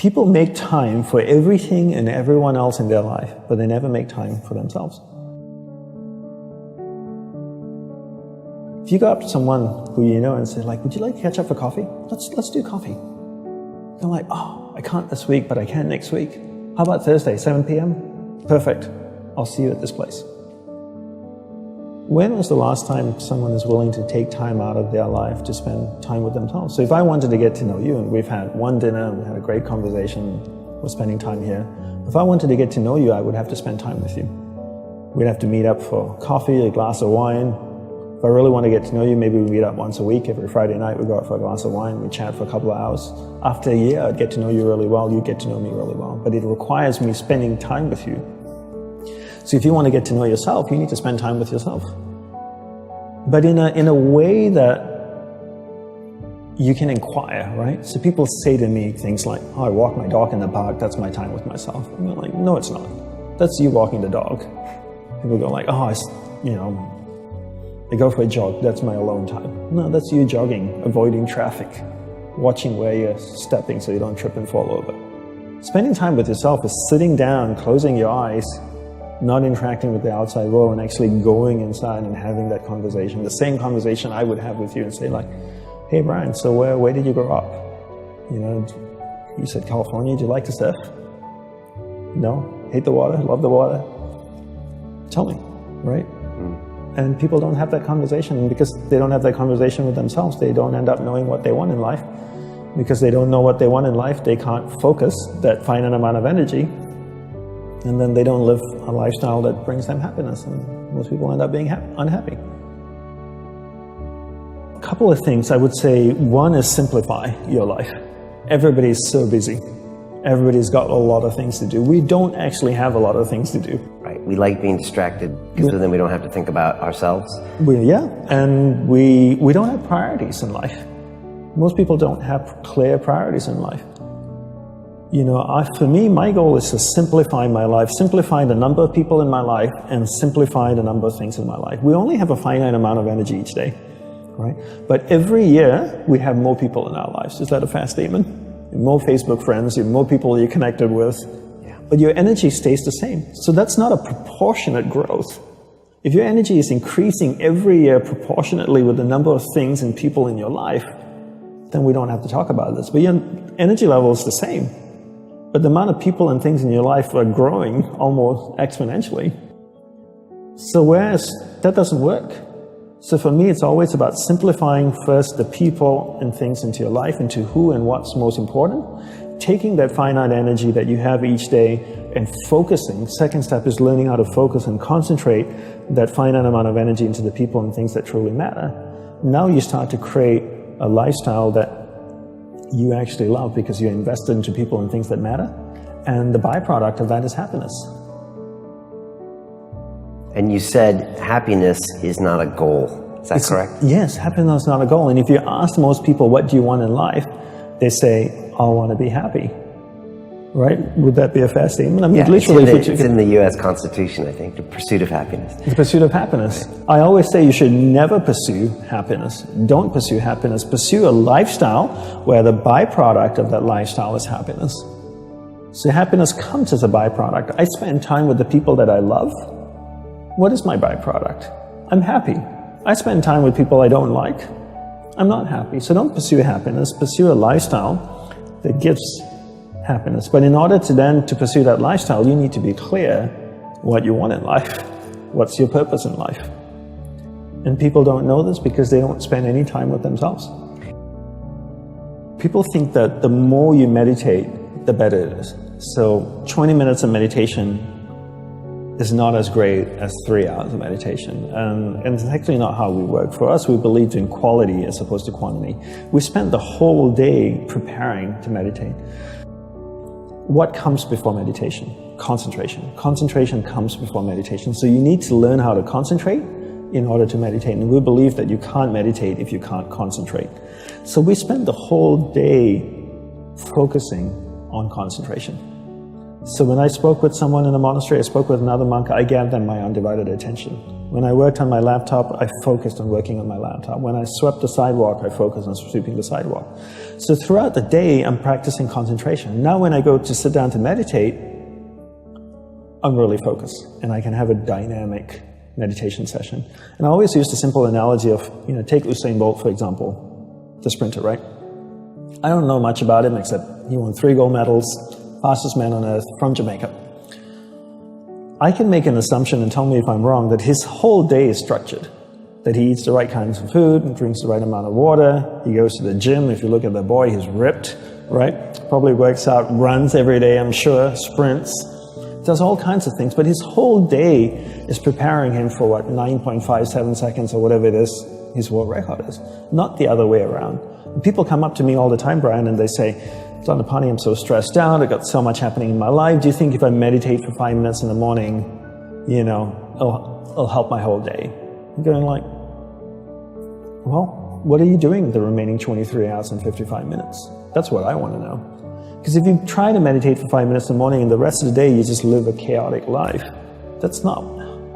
People make time for everything and everyone else in their life, but they never make time for themselves. If you go up to someone who you know and say, like, would you like to catch up for coffee? Let's do coffee. They're like, oh, I can't this week, but I can next week. How about Thursday, 7 p.m.? Perfect. I'll see you at this place. When was the last time someone is willing to take time out of their life to spend time with themselves? So if I wanted to get to know you, and we've had one dinner, and we had a great conversation, we're spending time here. If I wanted to get to know you, I would have to spend time with you. We'd have to meet up for coffee, a glass of wine. If I really want to get to know you, maybe we meet up once a week. Every Friday night we go out for a glass of wine, we chat for a couple of hours. After a year, I'd get to know you really well, you'd get to know me really well. But it requires me spending time with you. So if you want to get to know yourself, you need to spend time with yourself. But in a way that you can inquire, right? So people say to me things like, oh, I walk my dog in the park, that's my time with myself. And I'm like, no, it's not. That's you walking the dog. People go like, oh, I go for a jog, that's my alone time. No, that's you jogging, avoiding traffic, watching where you're stepping so you don't trip and fall over. Spending time with yourself is sitting down, closing your eyes, not interacting with the outside world, and actually going inside and having that conversation, the same conversation I would have with you and say like, hey Brian, so where did you grow up? You said California, do you like to surf? No? Hate the water? Love the water? Tell me, right? And people don't have that conversation, and because they don't have that conversation with themselves, they don't end up knowing what they want in life. Because they don't know what they want in life, they can't focus that finite amount of energy, and then they don't live a lifestyle that brings them happiness, and most people end up being unhappy. A couple of things I would say. One is simplify your life. Everybody's so busy. Everybody's got a lot of things to do. We don't actually have a lot of things to do. Right. We like being distracted because then we don't have to think about ourselves. And we don't have priorities in life. Most people don't have clear priorities in life. For me, my goal is to simplify my life, simplify the number of people in my life, and simplify the number of things in my life. We only have a finite amount of energy each day, right? But every year, we have more people in our lives. Is that a fair statement? More Facebook friends, more people you're connected with, but your energy stays the same. So that's not a proportionate growth. If your energy is increasing every year proportionately with the number of things and people in your life, then we don't have to talk about this. But your energy level is the same. But the amount of people and things in your life are growing almost exponentially. So whereas that doesn't work. So for me, it's always about simplifying first the people and things into your life, into who and what's most important, taking that finite energy that you have each day and focusing. Second step is learning how to focus and concentrate that finite amount of energy into the people and things that truly matter. Now you start to create a lifestyle that you actually love because you're invested into people and things that matter, and the byproduct of that is happiness. And you said happiness is not a goal. Is that correct? Yes, happiness is not a goal. And if you ask most people, what do you want in life? They say, I want to be happy. Right? Would that be a fair statement? I mean, literally, it's in the U.S. Constitution, I think, the pursuit of happiness. The pursuit of happiness. Right. I always say you should never pursue happiness. Don't pursue happiness. Pursue a lifestyle where the byproduct of that lifestyle is happiness. So happiness comes as a byproduct. I spend time with the people that I love. What is my byproduct? I'm happy. I spend time with people I don't like. I'm not happy. So don't pursue happiness. Pursue a lifestyle that gives happiness. But in order to pursue that lifestyle, you need to be clear what you want in life. What's your purpose in life? And people don't know this because they don't spend any time with themselves. People think that the more you meditate, the better it is. So 20 minutes of meditation is not as great as 3 hours of meditation. And it's actually not how we work. For us, we believe in quality as opposed to quantity. We spend the whole day preparing to meditate. What comes before meditation? Concentration. Concentration comes before meditation. So you need to learn how to concentrate in order to meditate. And we believe that you can't meditate if you can't concentrate. So we spend the whole day focusing on concentration. So when I spoke with someone in a monastery, I spoke with another monk, I gave them my undivided attention. When I worked on my laptop, I focused on working on my laptop. When I swept the sidewalk, I focused on sweeping the sidewalk. So throughout the day, I'm practicing concentration. Now when I go to sit down to meditate, I'm really focused, and I can have a dynamic meditation session. And I always use the simple analogy of, take Usain Bolt, for example, the sprinter, right? I don't know much about him except he won 3 gold medals, fastest man on earth from Jamaica. I can make an assumption, and tell me if I'm wrong, that his whole day is structured. That he eats the right kinds of food and drinks the right amount of water. He goes to the gym. If you look at the boy, he's ripped, right? Probably works out, runs every day, I'm sure, sprints, does all kinds of things. But his whole day is preparing him for 9.57 seconds or whatever it is his world record is, not the other way around. And people come up to me all the time, Brian, and they say, Dhanapani, I'm so stressed out. I've got so much happening in my life. Do you think if I meditate for 5 minutes in the morning, it'll help my whole day? I'm going like, well, what are you doing the remaining 23 hours and 55 minutes? That's what I want to know. Because if you try to meditate for 5 minutes in the morning and the rest of the day you just live a chaotic life, that's not,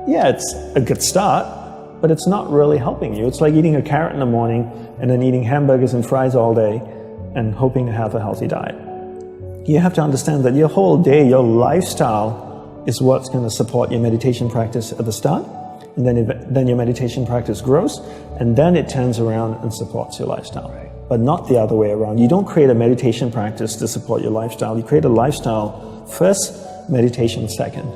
it's a good start, but it's not really helping you. It's like eating a carrot in the morning and then eating hamburgers and fries all day and hoping to have a healthy diet. You have to understand that your whole day, your lifestyle is what's going to support your meditation practice at the start. And then your meditation practice grows, and then it turns around and supports your lifestyle. But not the other way around. You don't create a meditation practice to support your lifestyle. You create a lifestyle first, meditation second.